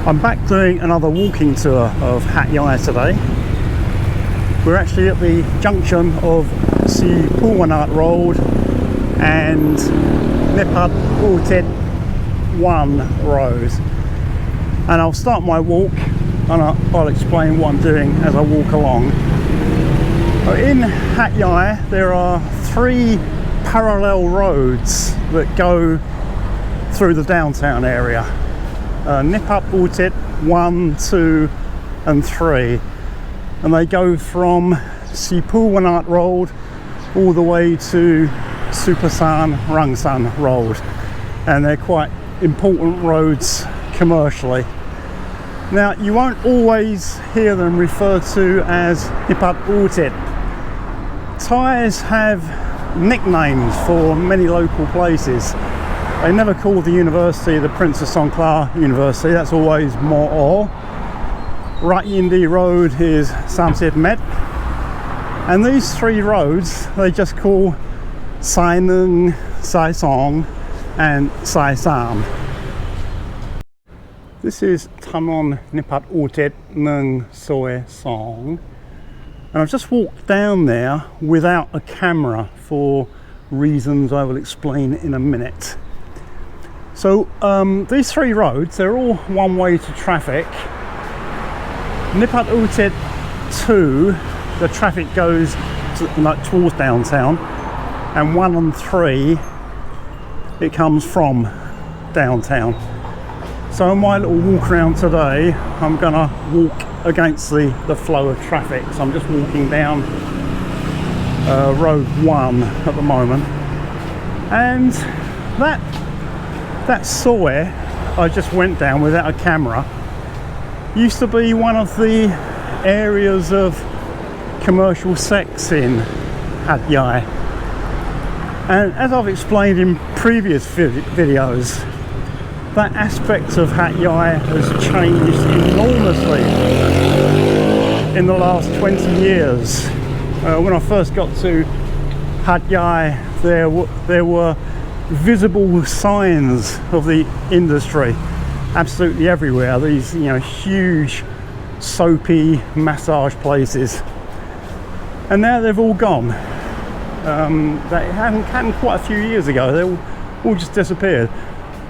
I'm back doing another walking tour of Hat Yai today. We're actually at the junction of Uthit Road and Niphat Uthit Roads. And I'll start my walk and I'll explain what I'm doing as I walk along. In Hat Yai there are 3 parallel roads that go through the downtown area. Niphat Uthit 1, 2 and 3, and they go from Uthit Road all the way to Supasan Rangsan Road, and they're quite important roads commercially. Now you won't always hear them referred to as Niphat Uthit. Thais have nicknames for many local places. They never call the university the Princess Songkla University, that's always Mo'o. Rat Yindi Road is Samsit Met. And these 3 roads, they just call Sai Nung, Sai Song and Sai Sam. This is Tanon Niphat Uthit Nung Soe Song. And I've just walked down there without a camera for reasons I will explain in a minute. So these 3 roads, they're all one way to traffic. Niphat Uthit 2, the traffic goes towards downtown, and 1 and 3, it comes from downtown. So on my little walk around today, I'm gonna walk against the flow of traffic. So I'm just walking down road 1 at the moment, and that soy I just went down without a camera used to be one of the areas of commercial sex in Hat Yai. And as I've explained in previous videos, that aspect of Hat Yai has changed enormously in the last 20 years. When I first got to Hat Yai, there were visible signs of the industry absolutely everywhere. These, huge soapy massage places, and now they've all gone. That happened quite a few years ago. They all just disappeared.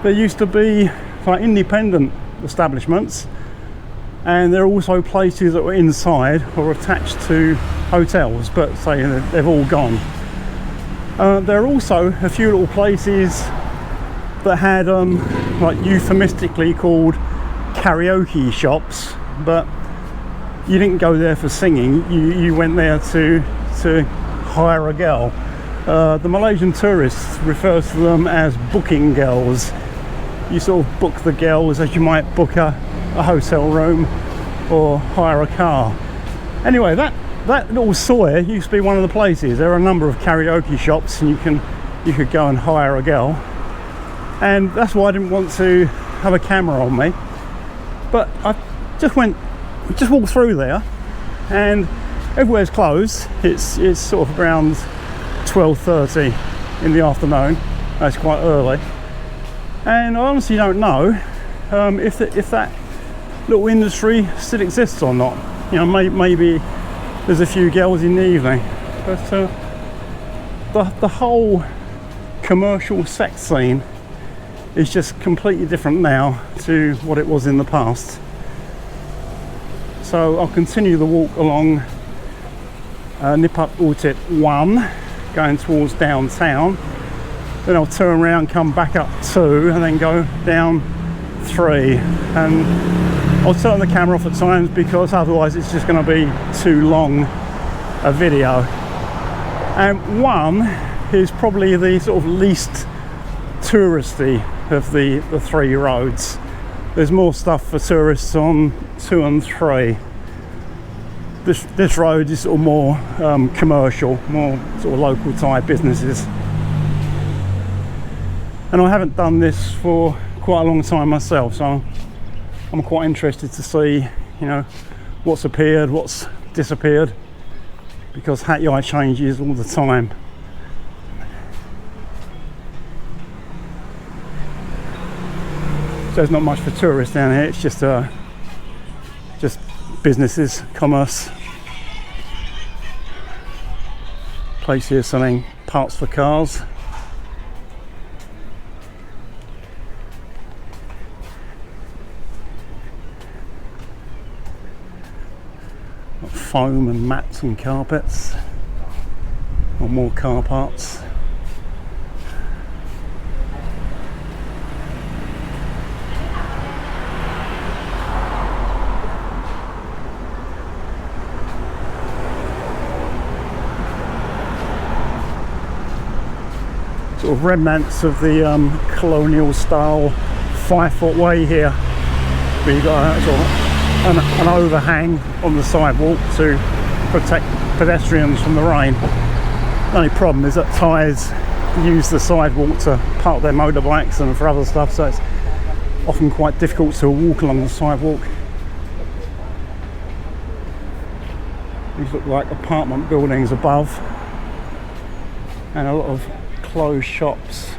There used to be like independent establishments, and there are also places that were inside or attached to hotels, but say they've all gone. There are also a few little places that had like euphemistically called karaoke shops, but you didn't go there for singing, you went there to hire a girl. The Malaysian tourists refer to them as booking girls. You sort of book the girls as you might book a hotel room or hire a car. Anyway, that little soy used to be one of the places. There are a number of karaoke shops, and you could go and hire a girl, and that's why I didn't want to have a camera on me. But I just walked through there, and everywhere's closed. It's sort of around 12:30 in the afternoon. That's quite early, and I honestly don't know if that little industry still exists or not. Maybe there's a few girls in the evening, but the whole commercial sex scene is just completely different now to what it was in the past. So I'll continue the walk along Niphat Uthit 1, going towards downtown. Then I'll turn around, come back up 2, and then go down 3. And I'll turn the camera off at times because otherwise it's just going to be too long a video. And 1 is probably the sort of least touristy of the 3 roads. There's more stuff for tourists on 2 and 3. This road is sort of more commercial, more sort of local Thai businesses. And I haven't done this for quite a long time myself, so I'm quite interested to see, what's appeared, what's disappeared, because Hat Yai changes all the time. So there's not much for tourists down here. It's just businesses, commerce. Place here selling parts for cars. Got foam and mats and carpets. Or more car parts. Sort of remnants of the colonial style 5-foot way here. Where you've got sort of an overhang on the sidewalk to protect pedestrians from the rain. The only problem is that Thais use the sidewalk to park their motorbikes and for other stuff, so it's often quite difficult to walk along the sidewalk. These look like apartment buildings above, and a lot of closed shops.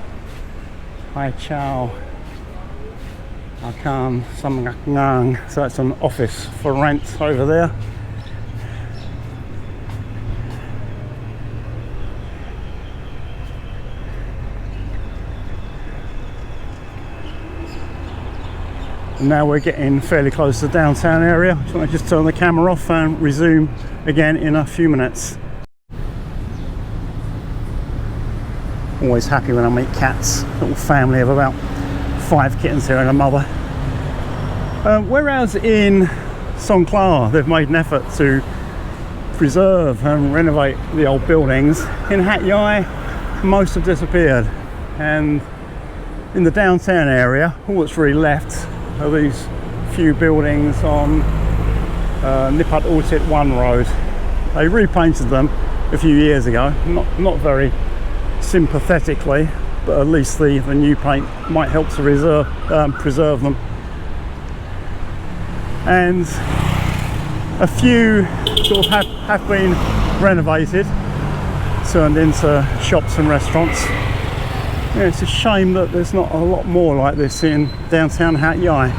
Hai Chow, Akan, Samngang, so it's an office for rent over there. And now we're getting fairly close to the downtown area. So I just turn the camera off and resume again in a few minutes. Always happy when I meet cats. Little family of about 5 kittens here and a mother. Whereas in Songkhla they've made an effort to preserve and renovate the old buildings, in Hat Yai most have disappeared. And in the downtown area, all that's really left are these few buildings on Niphat Uthit Road. They repainted them a few years ago, not very sympathetically, but at least the new paint might help to preserve them. And a few sort of have been renovated, turned into shops and restaurants. Yeah, it's a shame that there's not a lot more like this in downtown Hat Yai.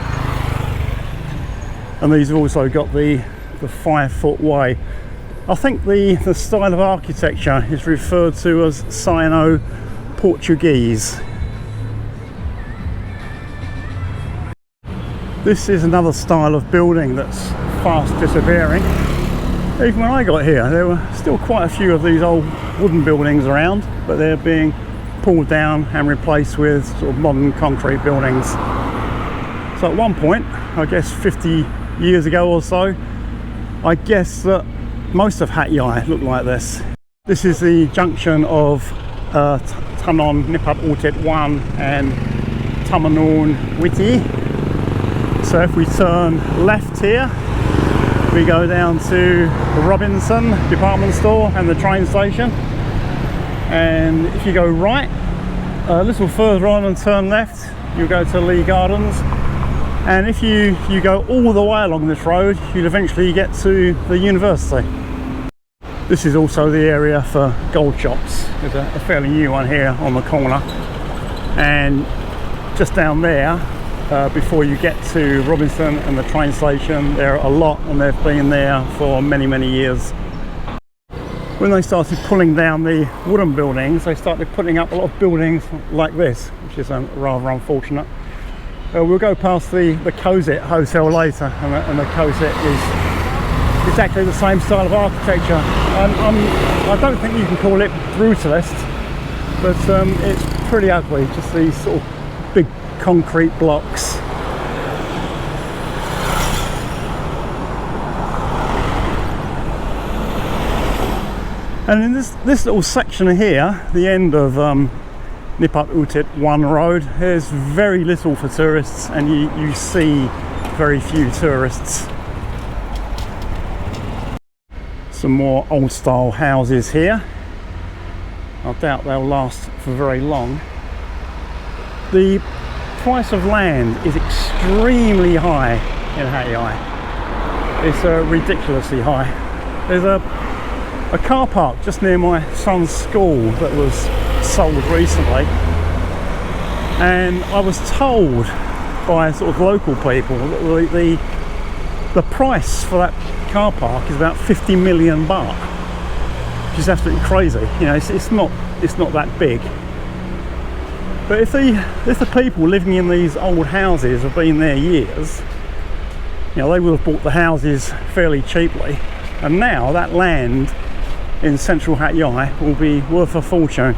And these have also got the 5-foot way. I think the style of architecture is referred to as Sino-Portuguese. This is another style of building that's fast disappearing. Even when I got here, there were still quite a few of these old wooden buildings around, but they're being pulled down and replaced with sort of modern concrete buildings. So at one point, I guess 50 years ago or so, I guess that most of Hat Yai looked like this. This is the junction of Tanon Niphat Uthit 1 and Tamanun Witi. So if we turn left here, we go down to the Robinson department store and the train station. And if you go right a little further on and turn left, you'll go to Lee Gardens. And if you go all the way along this road, you'll eventually get to the university. This is also the area for gold shops. There's a fairly new one here on the corner. And just down there, before you get to Robinson and the train station, there are a lot, and they've been there for many years. When they started pulling down the wooden buildings, they started putting up a lot of buildings like this, which is rather unfortunate. We'll go past the Kosit Hotel later, and the Kosit is exactly the same style of architecture. I don't think you can call it brutalist, but it's pretty ugly, just these sort of big concrete blocks. And in this little section here, the end of Niphat Uthit 1 Road, there's very little for tourists, and you see very few tourists. Some more old style houses here. I doubt they'll last for very long. The price of land is extremely high in Hat Yai. It's ridiculously high. There's a car park just near my son's school that was sold recently, and I was told by sort of local people. The price for that car park is about 50 million baht, which is absolutely crazy. You know, it's not that big. But if the people living in these old houses have been there years, you know, they would have bought the houses fairly cheaply, and now that land in central Hat Yai will be worth a fortune.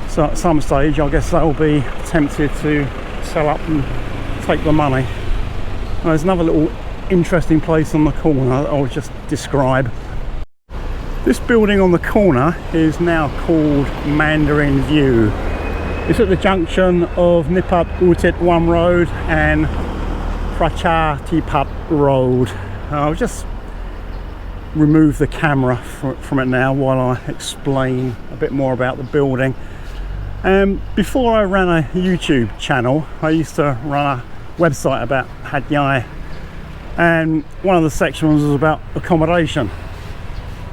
So at some stage, I guess they'll be tempted to sell up and take the money. Now, there's another little interesting place on the corner that I'll just describe. This building on the corner is now called Mandarin View. It's at the junction of Niphat Uthit Road and Prachatipat Road. I'll just remove the camera from it now while I explain a bit more about the building. Before I ran a YouTube channel, I used to run a website about Hat Yai, and one of the sections was about accommodation.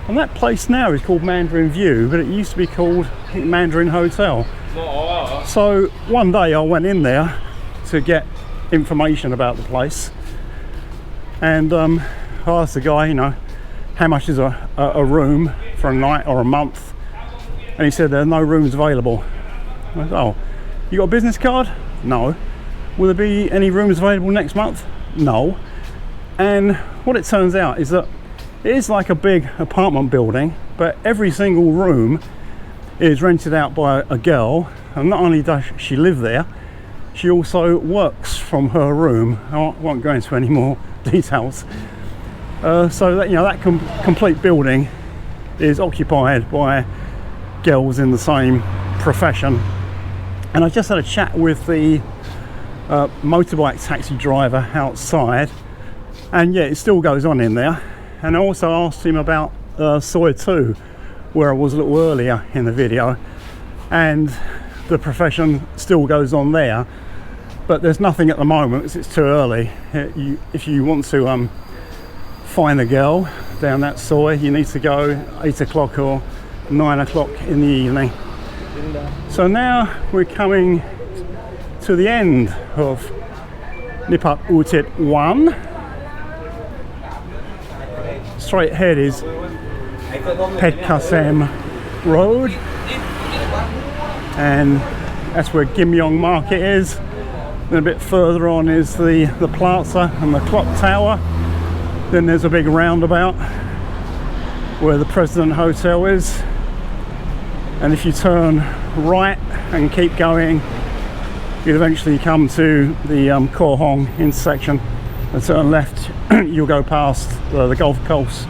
And that place now is called Mandarin View, but it used to be called, I think, Mandarin Hotel. So one day I went in there to get information about the place, and I asked the guy, you know, how much is a room for a night or a month, and he said there are no rooms available. I said, oh, you got a business card? No. Will there be any rooms available next month? No. And what it turns out is that it is like a big apartment building, but every single room is rented out by a girl, and not only does she live there, she also works from her room. I won't go into any more details. So that, you know, that complete building is occupied by girls in the same profession. And I just had a chat with the motorbike taxi driver outside, and yeah, it still goes on in there. And I also asked him about Soi 2, where I was a little earlier in the video, and the profession still goes on there, but there's nothing at the moment because it's too early. If you want to find a girl down that Soi, you need to go 8 o'clock or 9 o'clock in the evening. So now we're coming to the end of Niphat Uthit 1. Straight ahead is Pet Kasem Road, and that's where Gimyong Market is. Then a bit further on is the plaza and the clock tower. Then there's a big roundabout where the President Hotel is, and if you turn right and keep going, you'll eventually come to the Koh Hong intersection, and turn left. You'll go past the golf course,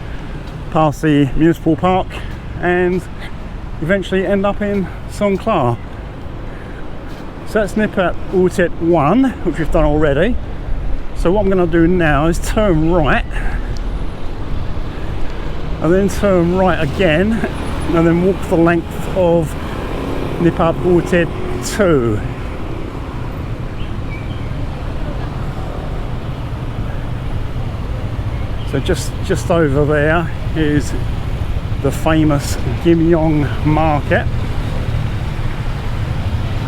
past the municipal park, and eventually end up in Songkhla. So that's Niphat Uthit 1, which we've done already. So what I'm going to do now is turn right, and then turn right again, and then walk the length of Niphat Uthit 2. So just over there is the famous Gimyong Market.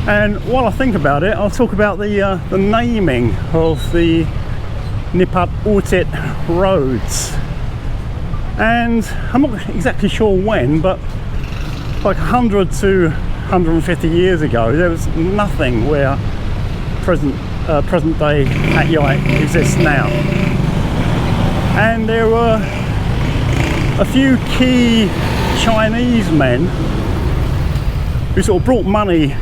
And while I think about it, I'll talk about the naming of the Niphat Uthit Roads. And I'm not exactly sure when, but like 100 to 150 years ago, there was nothing where present day Hat Yai exists now. And there were a few key Chinese men who sort of brought money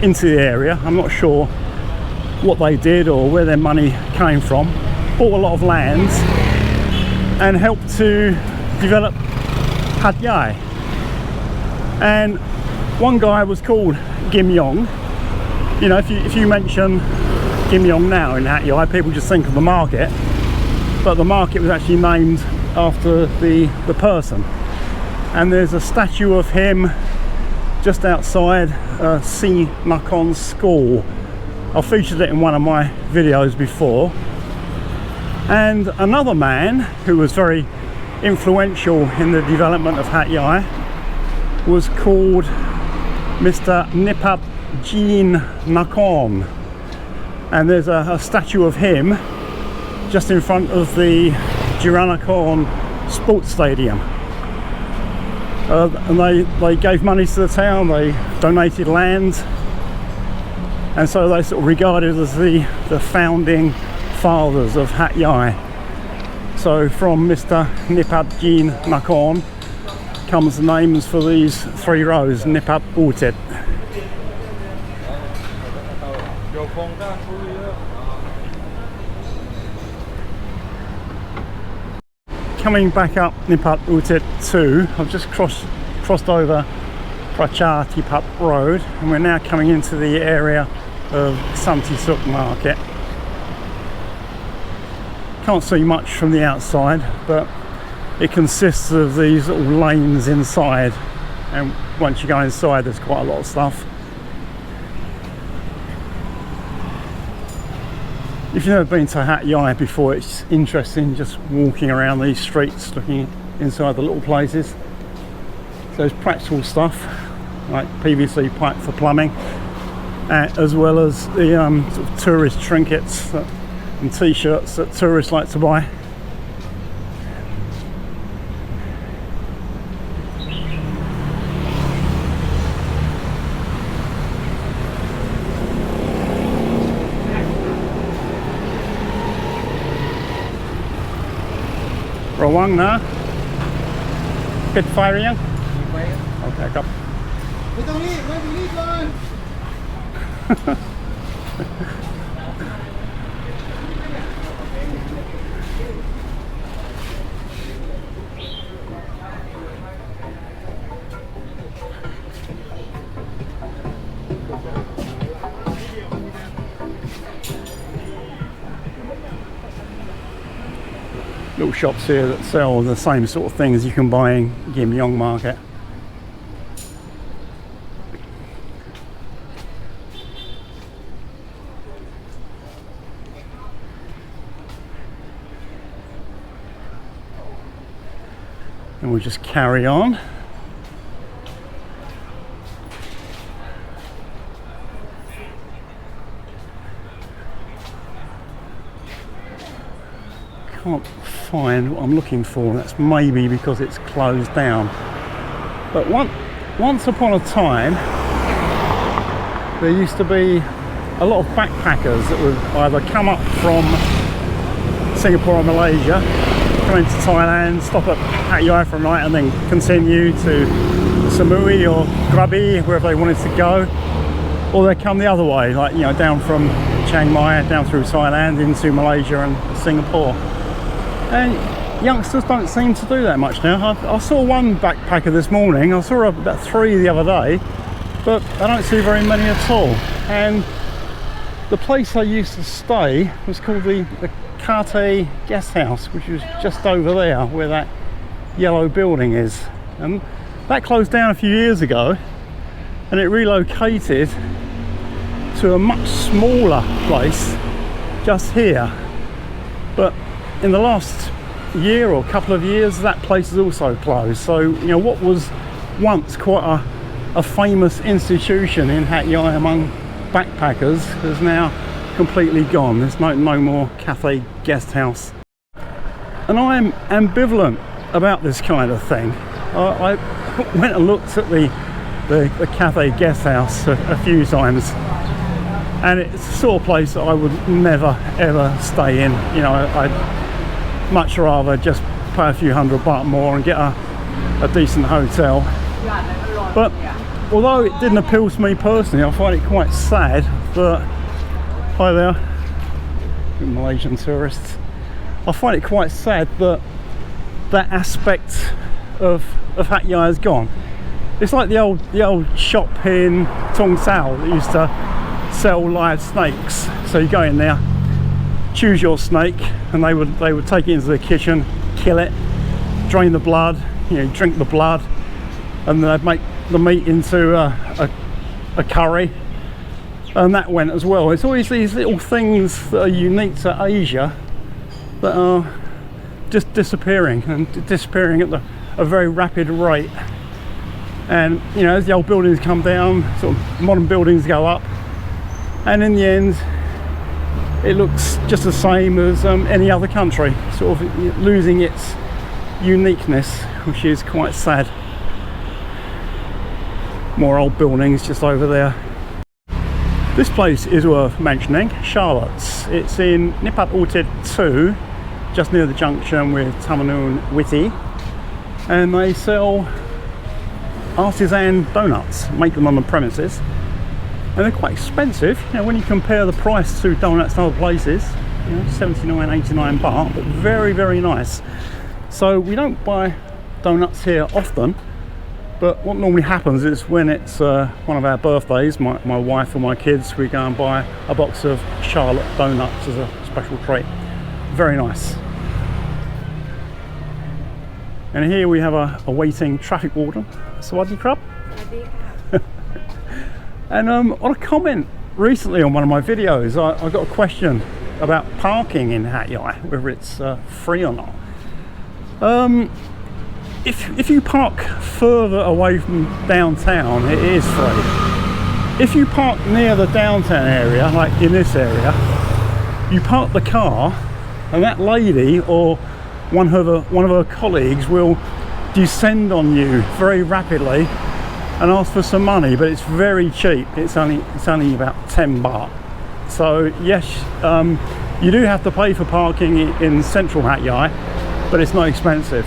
into the area. I'm not sure what they did or where their money came from. Bought a lot of land and helped to develop Hat Yai. And one guy was called Gimyong. You know, if you mention Gimyong now in Hat Yai, people just think of the market, but the market was actually named after the person. And there's a statue of him just outside Si Nakhon School. I've featured it in one of my videos before. And another man who was very influential in the development of Hat Yai was called Mr. Niphat Jin Nakhon. and there's a statue of him just in front of the Jiranakorn sports stadium. And they gave money to the town, they donated land, and so they sort of regarded as the founding fathers of Hat Yai. So from Mr. Niphat Nakorn comes the names for these 3 rows, Niphat Uthit. Coming back up Niphat Uthit 2, I've just crossed over Prachatipat Road, and we're now coming into the area of Santisuk Market. Can't see much from the outside, but it consists of these little lanes inside, and once you go inside there's quite a lot of stuff. If you've never been to Hat Yai before, it's interesting just walking around these streets looking inside the little places. So there's practical stuff like PVC pipe for plumbing, as well as the sort of tourist trinkets and t-shirts that tourists like to buy. Rawang na? Pit fire yan? Okay,ครับ ไม่ต้องรีบเลย Little shops here that sell the same sort of things you can buy in Gim Yong Market. And we'll just carry on. Can't find what I'm looking for. That's maybe because it's closed down. But once upon a time, there used to be a lot of backpackers that would either come up from Singapore or Malaysia, come into Thailand, stop at Hat Yai for a night, and then continue to Samui or Krabi, wherever they wanted to go. Or they come the other way, like, you know, down from Chiang Mai, down through Thailand into Malaysia and Singapore. And youngsters don't seem to do that much now. I saw one backpacker this morning. I saw about 3 the other day, but I don't see very many at all. And the place I used to stay was called the Hat Yai guest house, which was just over there where that yellow building is. And that closed down a few years ago, and it relocated to a much smaller place just here. But in the last year or couple of years, that place is also closed. So, you know, what was once quite a famous institution in Hat Yai among backpackers is now completely gone. There's no more cafe guest house. And I'm ambivalent about this kind of thing. I went and looked at the cafe guest house a few times, and it's the sort of place that I would never ever stay in. You know, I'd much rather just pay a few $100 more and get a decent hotel. But although it didn't appeal to me personally, I find it quite sad that, hi there, Malaysian tourists, I find it quite sad that that aspect of Hat Yai has gone. It's like the old shop in Tong Sao that used to sell live snakes. So you go in there, choose your snake, and they would take it into the kitchen, kill it, drain the blood, you know, drink the blood, and they'd make the meat into a curry, and that went as well. It's always these little things that are unique to Asia that are just disappearing, and disappearing at a very rapid rate. And you know, as the old buildings come down, sort of modern buildings go up, and in the end it looks just the same as any other country, sort of losing its uniqueness, which is quite sad. More old buildings just over there. This place is worth mentioning, Charlotte's. It's in Niphat Uthit 2, just near the junction with Tamanun Witi, and they sell artisan donuts, make them on the premises, and they're quite expensive. You know, when you compare the price to donuts in other places, you know, 79, 89 baht, but very, very nice. So we don't buy donuts here often, but what normally happens is when it's one of our birthdays, my wife and my kids, we go and buy a box of Charlotte donuts as a special treat. Very nice. And here we have a waiting traffic warden. Sawadee krab. And on a comment recently on one of my videos, I got a question about parking in Hat Yai, whether it's free or not. If you park further away from downtown, it is free. If you park near the downtown area, like in this area, you park the car, and that lady or one of her colleagues will descend on you very rapidly and ask for some money, but it's very cheap. It's only about 10 baht. So yes, you do have to pay for parking in central Hat Yai, but it's not expensive.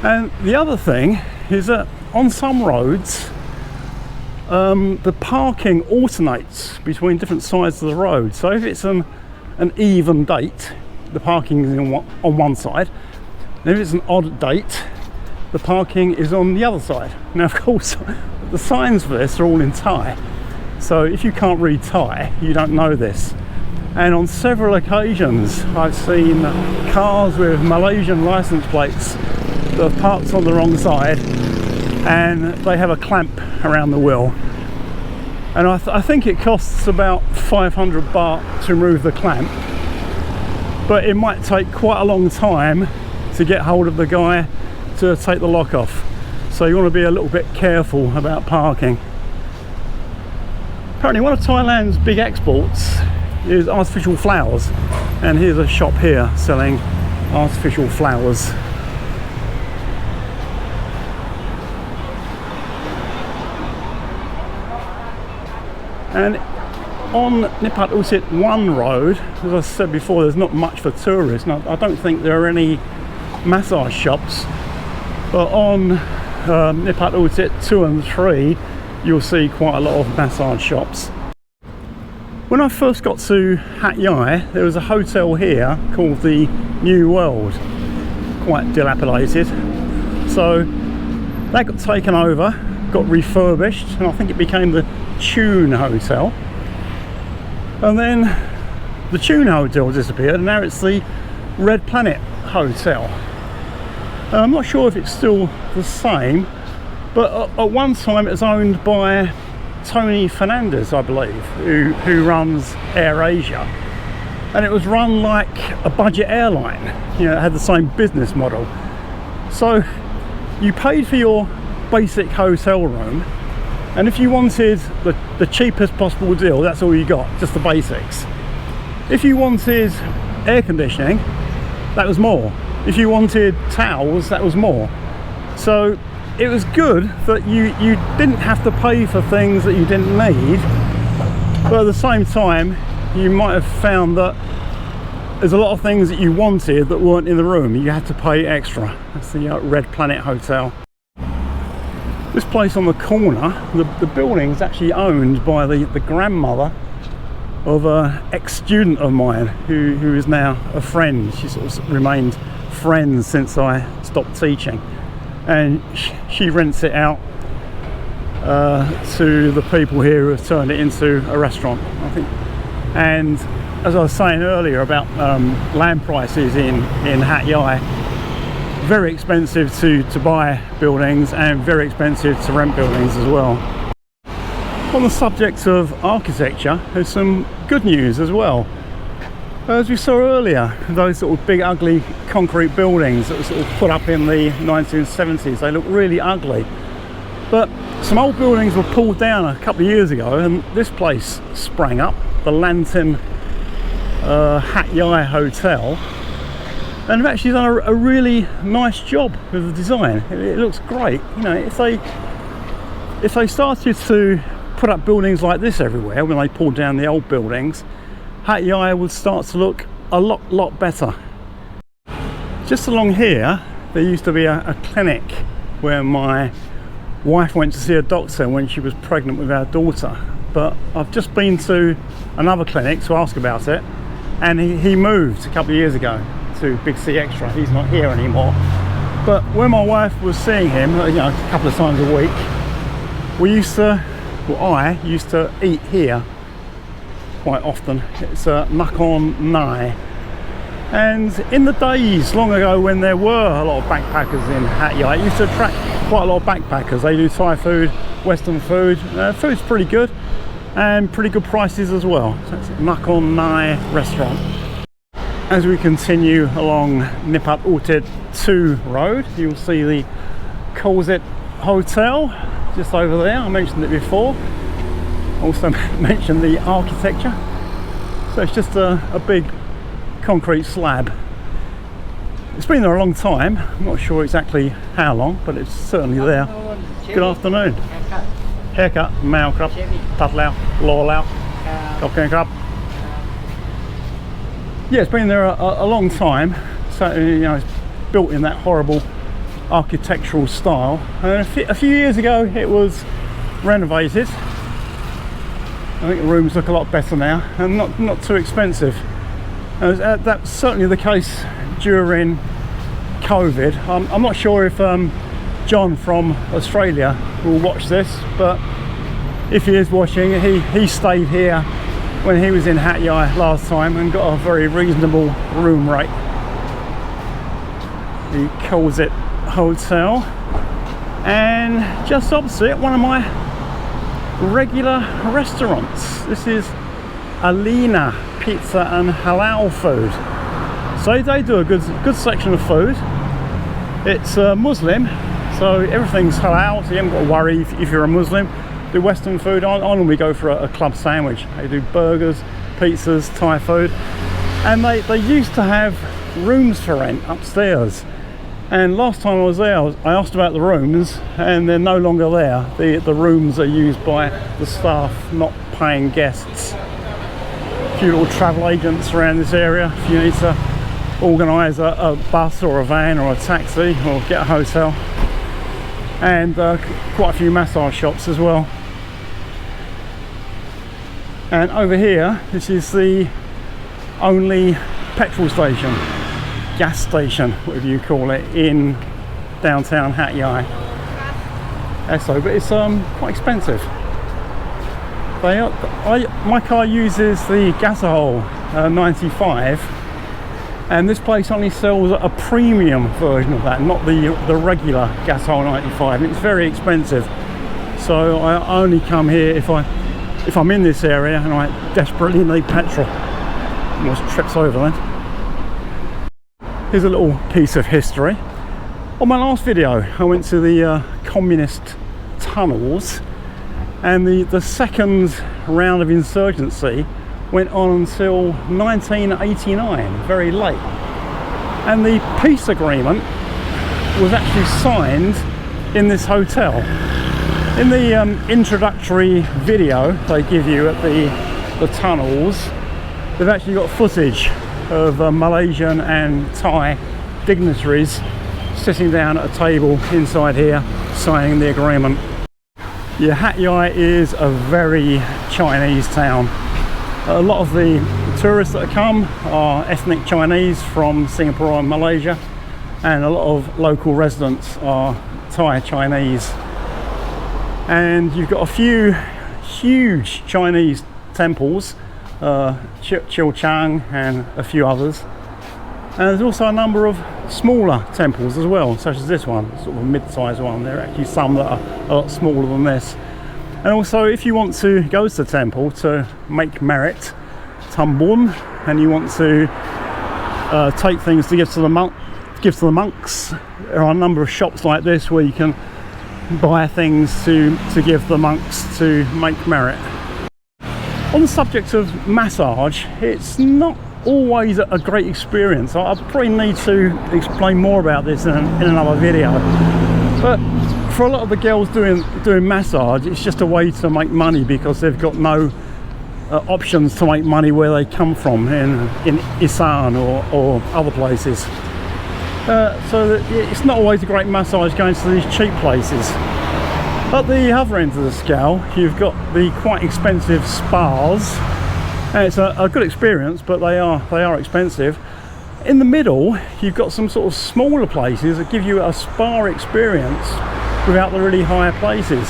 And the other thing is that on some roads, the parking alternates between different sides of the road. So if it's an even date, the parking is on one side. And if it's an odd date, the parking is on the other side. Now, of course, the signs for this are all in Thai. So if you can't read Thai, you don't know this. And on several occasions, I've seen cars with Malaysian license plates that have parked on the wrong side, and they have a clamp around the wheel. And I think it costs about 500 baht to remove the clamp, but it might take quite a long time to get hold of the guy to take the lock off. So you want to be a little bit careful about parking. Apparently one of Thailand's big exports is artificial flowers, and here's a shop here selling artificial flowers. And on Niphat Uthit 1 road, as I said before, there's not much for tourists. Now, I don't think there are any massage shops, but on Niphat Uthit 2 and 3, you'll see quite a lot of massage shops. When I first got to Hat Yai, there was a hotel here called the New World, quite dilapidated. So that got taken over, got refurbished, and I think it became the Tune Hotel. And then the Tune Hotel disappeared, and now it's the Red Planet Hotel. I'm not sure if it's still the same, but at one time it was owned by Tony Fernandez, I believe, who runs Air Asia, and it was run like a budget airline. You know, it had the same business model. So you paid for your basic hotel room, and if you wanted the cheapest possible deal, that's all you got, just the basics. If you wanted air conditioning, that was more. If you wanted towels, that was more. So it was good that you didn't have to pay for things that you didn't need, but at the same time you might have found that there's a lot of things that you wanted that weren't in the room. You had to pay extra. That's the Red Planet Hotel. This place on the corner, the building is actually owned by the grandmother of an ex-student of mine who is now a friend. She sort of remained friends since I stopped teaching, and she rents it out to the people here who have turned it into a restaurant, I think. And as I was saying earlier about land prices in Hat Yai, very expensive to buy buildings and very expensive to rent buildings as well. On the subject of architecture, there's some good news as well. As we saw earlier, those sort of big ugly concrete buildings that were sort of put up in the 1970s, they look really ugly. But some old buildings were pulled down a couple of years ago, and this place sprang up, the Lantern Hat Yai hotel, and they've actually done a really nice job with the design. It looks great. You know, if they started to put up buildings like this everywhere, when they pulled down the old buildings, Hat Yai would start to look a lot better. Just along here there used to be a clinic where my wife went to see a doctor when she was pregnant with our daughter, but I've just been to another clinic to ask about it, and he moved a couple of years ago to Big C Extra. He's not here anymore. But when my wife was seeing him, you know, a couple of times a week, I used to eat here quite often. It's Nakhon Nai. And in the days long ago when there were a lot of backpackers in Hat Yai, it used to attract quite a lot of backpackers. They do Thai food, Western food. Food's pretty good and pretty good prices as well. So it's Nakhon Nai restaurant. As we continue along Niphat Uthit Road, you'll see the Kolzet Hotel just over there. I mentioned it before. Also mentioned the architecture. So it's just a big concrete slab. It's been there a long time. I'm not sure exactly how long, but it's certainly there. Good afternoon. Haircut, Mao Krab, Tat Lao, Law Lao, Cocktail Krab. Yeah, it's been there a long time. So, you know, it's built in that horrible architectural style. And a few years ago it was renovated. I think the rooms look a lot better now and not too expensive. That's certainly the case during COVID. I'm not sure if John from Australia will watch this, but if he is watching, he stayed here when he was in Hat Yai last time and got a very reasonable room rate. The Kolzet Hotel, and just opposite one of my regular restaurants. This is Alina Pizza and Halal Food. So they do a good section of food. It's Muslim, so everything's halal, so you haven't got to worry if you're a Muslim. Do Western food. I normally go for a club sandwich. They do burgers, pizzas, Thai food, and they used to have rooms for rent upstairs. And last time I was there, I asked about the rooms, and they're no longer there. The rooms are used by the staff, not paying guests. A few little travel agents around this area. If you need to organise a bus or a van or a taxi or get a hotel, and quite a few massage shops as well. And over here, this is the only petrol station, gas station, whatever you call it, in downtown Hat Yai. Esso, but it's quite expensive. My car uses the Gasohol 95, and this place only sells a premium version of that, not the regular Gasohol 95. It's very expensive, so I only come here if I'm in this area and I desperately need petrol. Almost trips over then. Here's a little piece of history. On my last video, I went to the communist tunnels, and the second round of insurgency went on until 1989, very late. And the peace agreement was actually signed in this hotel. In the introductory video they give you at the tunnels, they've actually got footage of Malaysian and Thai dignitaries sitting down at a table inside here signing the agreement. Yeah, Hat Yai is a very Chinese town. A lot of the tourists that come are ethnic Chinese from Singapore and Malaysia, and a lot of local residents are Thai Chinese. And you've got a few huge Chinese temples, Chiu Chang and a few others. And there's also a number of smaller temples as well, such as this one, sort of a mid-sized one. There are actually some that are a lot smaller than this. And also, if you want to go to the temple to make merit, Tambun, and you want to take things to give to the monks, there are a number of shops like this where you can buy things to give the monks to make merit. On the subject of massage, it's not always a great experience. I probably need to explain more about this in another video, but for a lot of the girls doing massage, it's just a way to make money because they've got no options to make money where they come from in Isan or other places. So it's not always a great massage going to these cheap places. At the other end of the scale, you've got the quite expensive spas, and it's a good experience, but they are expensive. In the middle, you've got some sort of smaller places that give you a spa experience without the really higher places.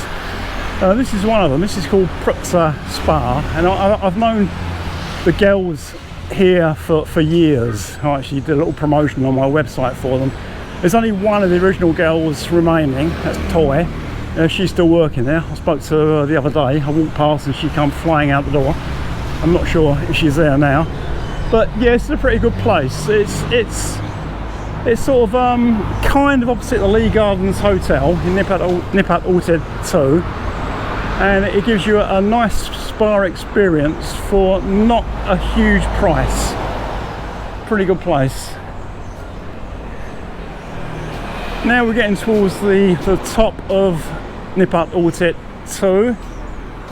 This is one of them. This is called Pruksa Spa, and I've known the girls here for years. I actually did a little promotion on my website for them. There's only one of the original girls remaining, that's Toy. She's still working there. I spoke to her the other day. I walked past and she came flying out the door. I'm not sure if she's there now, but yeah, it's a pretty good place. It's sort of kind of opposite the Lee Gardens Hotel in Niphat Uthit 2, and it gives you a nice spa experience for not a huge price. Pretty good place. Now we're getting towards the top of Niphat Uthit 2.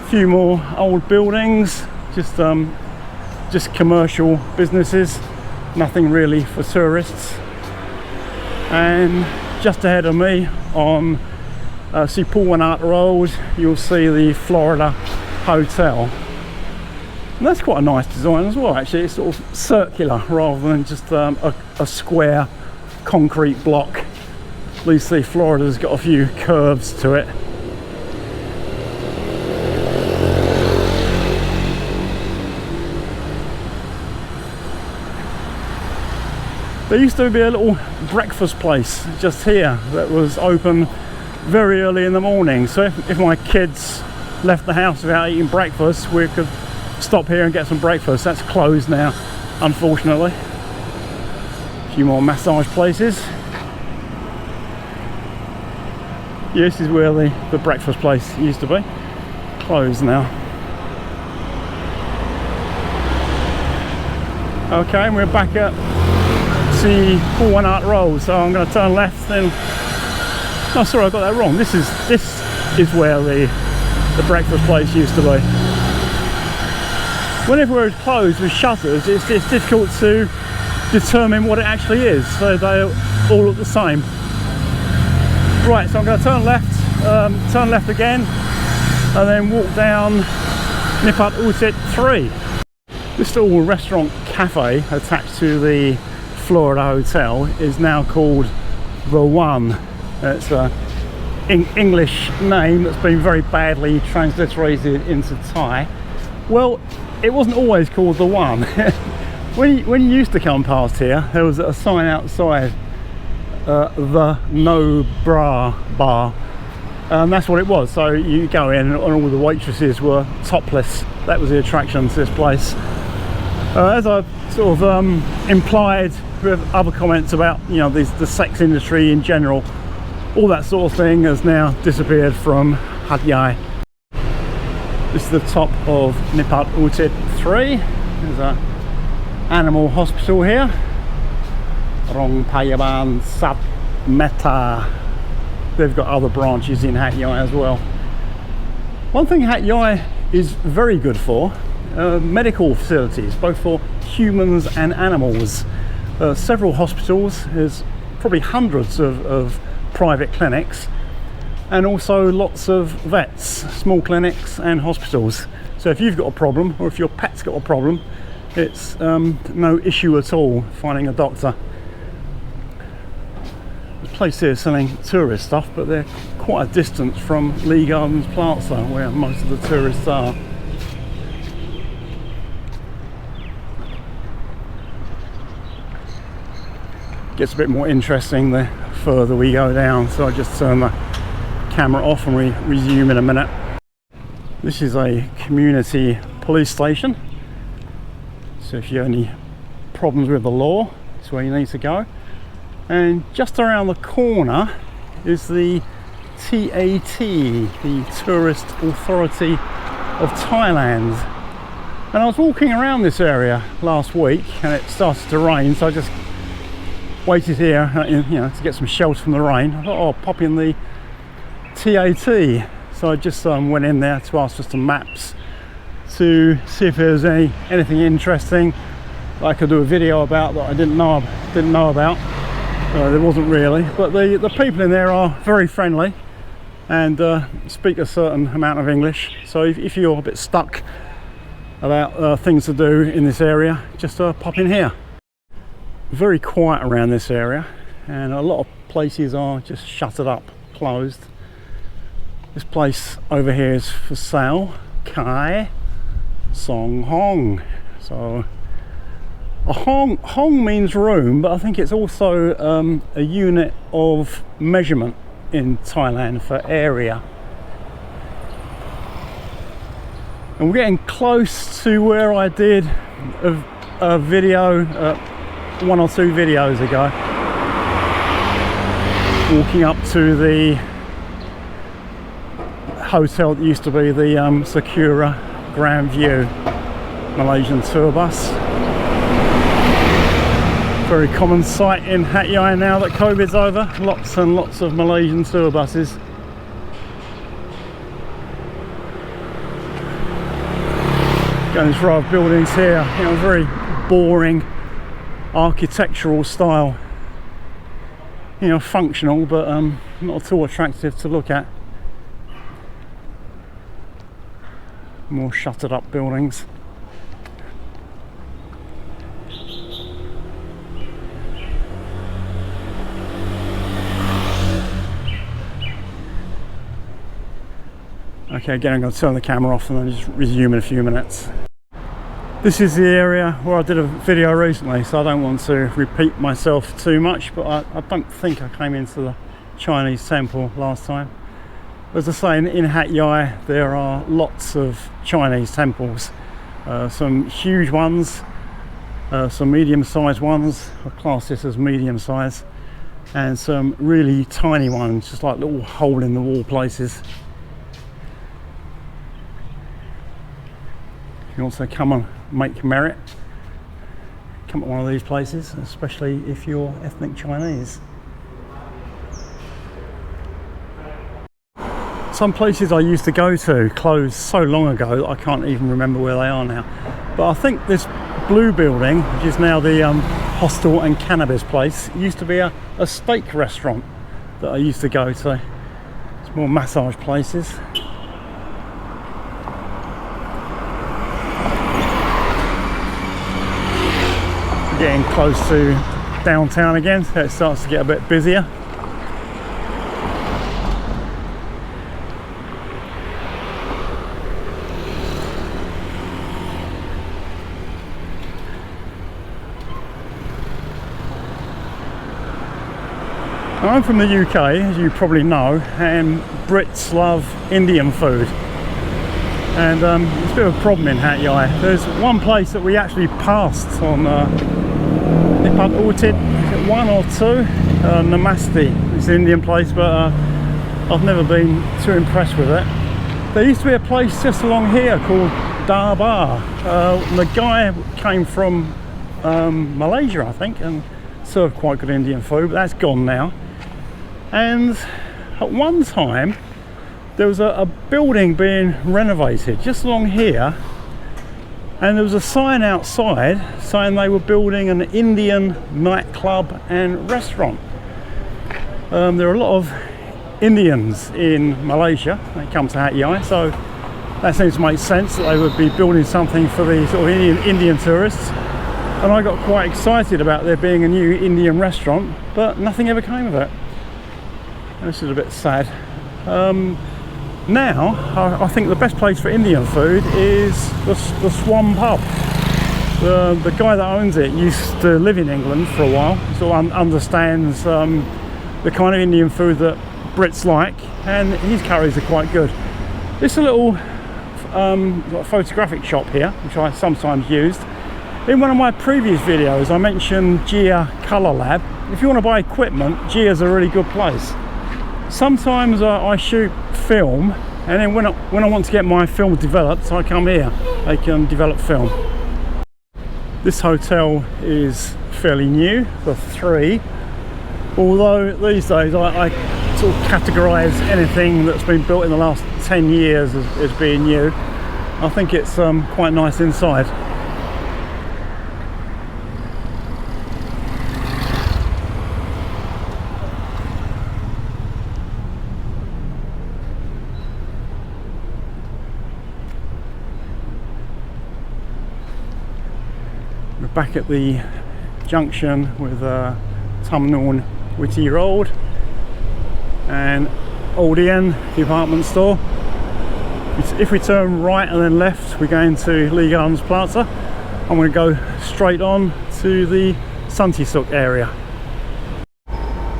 A few more old buildings, just commercial businesses, nothing really for tourists. And just ahead of me on Hat Road, you'll see the Florida Hotel. And that's quite a nice design as well, actually. It's sort of circular rather than just a square concrete block. At least the Florida's got a few curves to it. There used to be a little breakfast place just here that was open very early in the morning, so if my kids left the house without eating breakfast, we could stop here and get some breakfast. That's closed now, unfortunately. A few more massage places. Yeah, this is where the breakfast place used to be. Closed now. Okay, and we're back at Hat Road, so I'm going to turn left then. No, sorry, I got that wrong. This is where the breakfast place used to be. Whenever it's closed with shutters, it's difficult to determine what it actually is, so they all look the same. Right, so I'm going to turn left again, and then walk down Niphat Uthit 3. This little restaurant cafe attached to the Florida Hotel is now called The One. It's an English name that's been very badly transliterated into Thai. Well, it wasn't always called The One. when you used to come past here, there was a sign outside, the No Bra Bar, and that's what it was. So you go in and all the waitresses were topless. That was the attraction to this place. As I sort of implied with other comments about, you know, the sex industry in general, all that sort of thing has now disappeared from Hat Yai. This is the top of Niphat Uthit 3. There's an animal hospital here. Rong Payaban Sat Meta. They've got other branches in Hat Yai as well. One thing Hat Yai is very good for, medical facilities, both for humans and animals. Several hospitals, there's probably hundreds of private clinics, and also lots of vets, small clinics and hospitals. So if you've got a problem, or if your pet's got a problem, it's no issue at all finding a doctor. There's a place here selling tourist stuff, but they're quite a distance from Lee Gardens Plaza, where most of the tourists are. Gets a bit more interesting the further we go down, so I just turn the camera off and we resume in a minute. This is a community police station, so if you have any problems with the law, it's where you need to go. And just around the corner is the TAT, the Tourist Authority of Thailand. And I was walking around this area last week and it started to rain, so I just waited here, you know, to get some shelter from the rain. I thought, oh, I'll pop in the TAT. So I just went in there to ask for some maps to see if there was anything interesting that I could do a video about that I didn't know about. There wasn't really, but the people in there are very friendly and speak a certain amount of English. So if you're a bit stuck about things to do in this area, just pop in here. Very quiet around this area, and a lot of places are just shuttered up, closed. This place over here is for sale, Kai Song Hong. So a hong means room, but I think it's also a unit of measurement in Thailand for area. And we're getting close to where I did a video 1 or 2 videos ago, walking up to the hotel that used to be the Sakura Grand View Malaysian tour bus. Very common sight in Hat Yai now that COVID's over. Lots and lots of Malaysian tour buses. Going this row of buildings here, you know, very boring architectural style. You know, functional, but not at all attractive to look at. More shuttered up buildings. Okay, again I'm going to turn the camera off and then just resume in a few minutes. This is the area where I did a video recently, so I don't want to repeat myself too much, but I don't think I came into the Chinese temple last time. As I say, in Hat Yai there are lots of Chinese temples, some huge ones, some medium-sized ones, I class this as medium-sized, and some really tiny ones, just like little hole-in-the-wall places. If you want to come and make merit, come to one of these places, especially if you're ethnic Chinese. Some places I used to go to closed so long ago that I can't even remember where they are now. But I think this blue building, which is now the hostel and cannabis place, used to be a steak restaurant that I used to go to. It's more massage places. Getting close to downtown again, so it starts to get a bit busier. I'm from the UK, as you probably know, and Brits love Indian food. And it's a bit of a problem in Hat Yai. There's one place that we actually passed on Niphat Uthit, 1 or 2, Namaste. It's an Indian place, but I've never been too impressed with it. There used to be a place just along here called Darbar. The guy came from Malaysia, I think, and served quite good Indian food, but that's gone now. And at one time there was a building being renovated just along here, and there was a sign outside saying they were building an Indian nightclub and restaurant. There are a lot of Indians in Malaysia when it comes to Hat Yai, so that seems to make sense that they would be building something for the sort of Indian tourists. And I got quite excited about there being a new Indian restaurant, but nothing ever came of it. This is a bit sad. Now, I think the best place for Indian food is the Swan Pub. The guy that owns it used to live in England for a while, so understands the kind of Indian food that Brits like, and his curries are quite good. It's a little photographic shop here, which I sometimes used. In one of my previous videos, I mentioned Gia Colour Lab. If you want to buy equipment, Gia's a really good place. Sometimes I shoot film, and then when I want to get my film developed, I come here. they can develop film. This hotel is fairly new, the 3, although these days I sort of categorise anything that's been built in the last 10 years as being new. I think it's quite nice inside. We're back at the junction with Thailand Witty Road and Odeon department store. If we turn right and then left, we're going to Lee Gardens Plaza. I'm going to go straight on to the Santisuk area.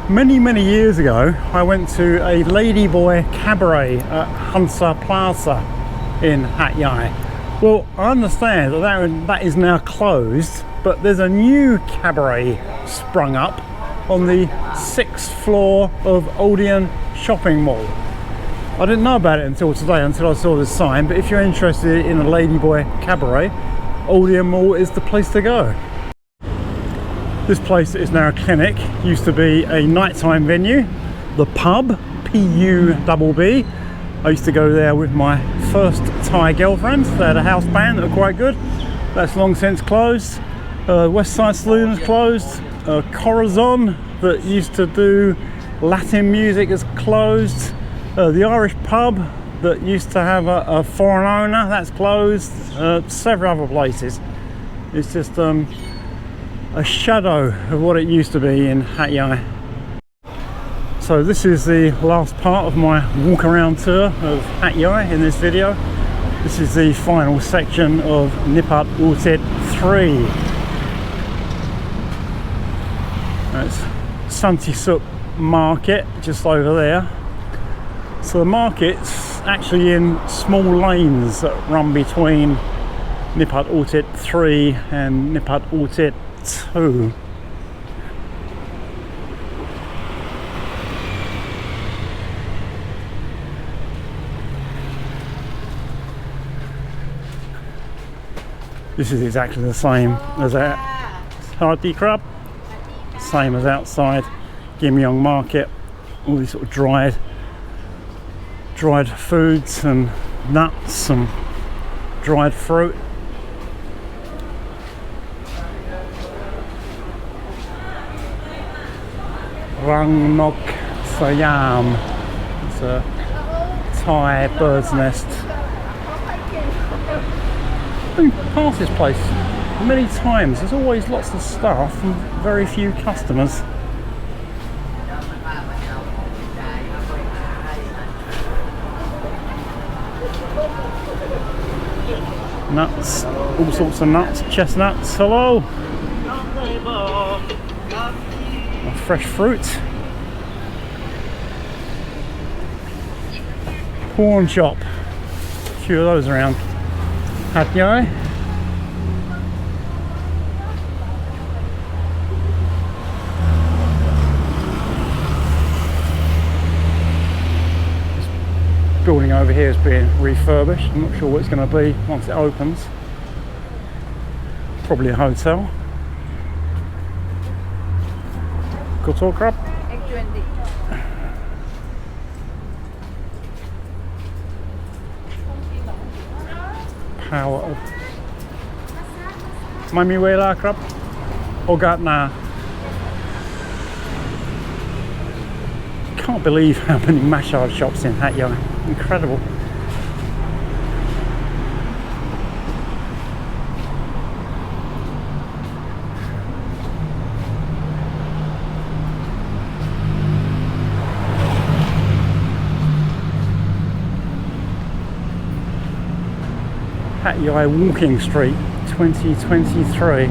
Many years ago, I went to a ladyboy cabaret at Hansa Plaza in Hat Yai. Well, I understand that is now closed, but there's a new cabaret sprung up on the 6th floor of Odeon Shopping Mall. I didn't know about it until today, until I saw this sign, but if you're interested in a ladyboy cabaret, Odeon Mall is the place to go. This place is now a clinic, used to be a nighttime venue, the pub, P-U-B-B. I used to go there with my first Thai girlfriend. They had a house band that were quite good. That's long since closed. West Side Saloon is closed. Corazon, that used to do Latin music, is closed. The Irish pub that used to have a foreign owner, that's closed. Several other places. It's just a shadow of what it used to be in Hat Yai. So this is the last part of my walk around tour of Hat Yai in this video. This is the final section of Niphat Uthit 3. That's Santisuk Market just over there. So the market's actually in small lanes that run between Niphat Uthit 3 and Niphat Uthit 2. This is exactly the same as at Hardy Crab, same as outside Gimyong Market. All these sort of dried foods and nuts and dried fruit. Rang Nok Siam. It's a Thai bird's nest. I've been past this place many times. There's always lots of staff and very few customers. Nuts, all sorts of nuts, chestnuts, hello! Fresh fruit. Pawn shop. A few of those around. Hat Yai. This building over here is being refurbished. I'm not sure what it's going to be once it opens. Probably a hotel. Kotor crab. Power of Mami Wela crab. Ogatna. Can't believe how many massage shops in Hat Yai. Incredible. Hat Yai Walking Street 2023.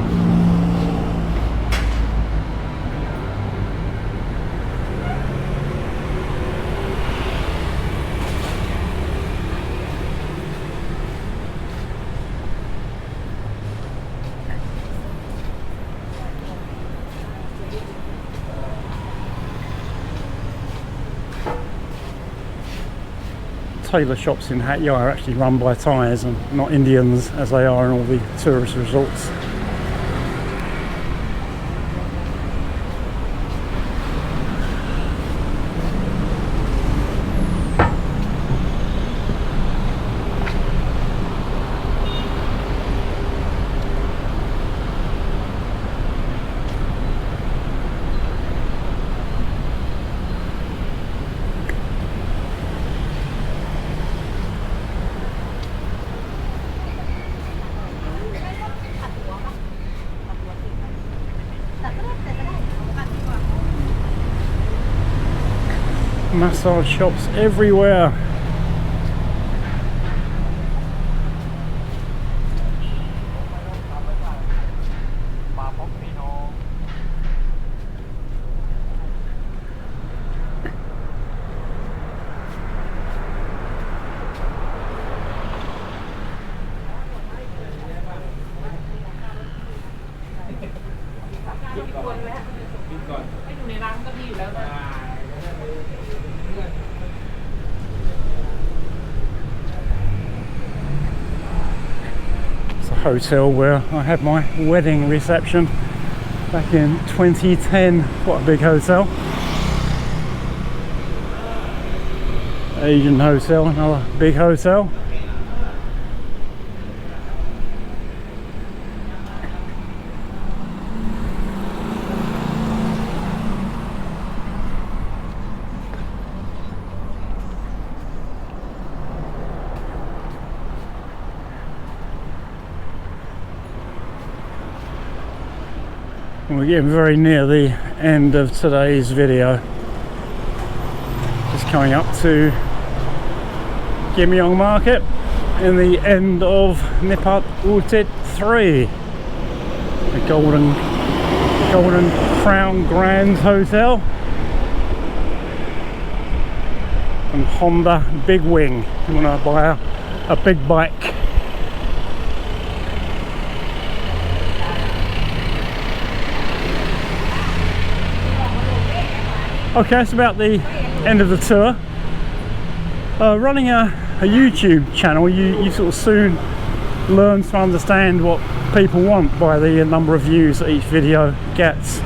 tailor shops in Hat Yai are actually run by Thais and not Indians as they are in all the tourist resorts. Massage shops everywhere. Hotel where I had my wedding reception back in 2010. What a big hotel. Asian hotel, another big hotel. We're getting very near the end of today's video. Just coming up to Gimyong Market in the end of Niphat Uthit 3, the Golden Crown Grand Hotel, and Honda Big Wing. You want to buy a big bike. Okay, that's about the end of the tour. Running a YouTube channel, you sort of soon learn to understand what people want by the number of views that each video gets.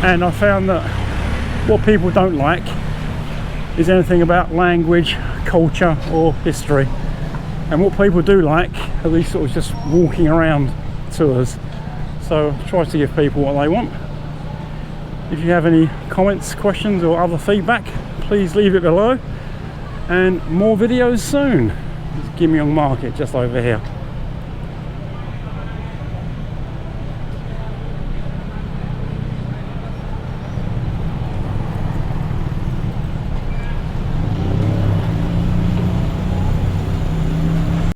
And I found that what people don't like is anything about language, culture or history. And what people do like are these sort of just walking around tours. So I try to give people what they want. If you have any comments, questions or other feedback, please leave it below. And more videos soon. There's Gimyong Market just over here.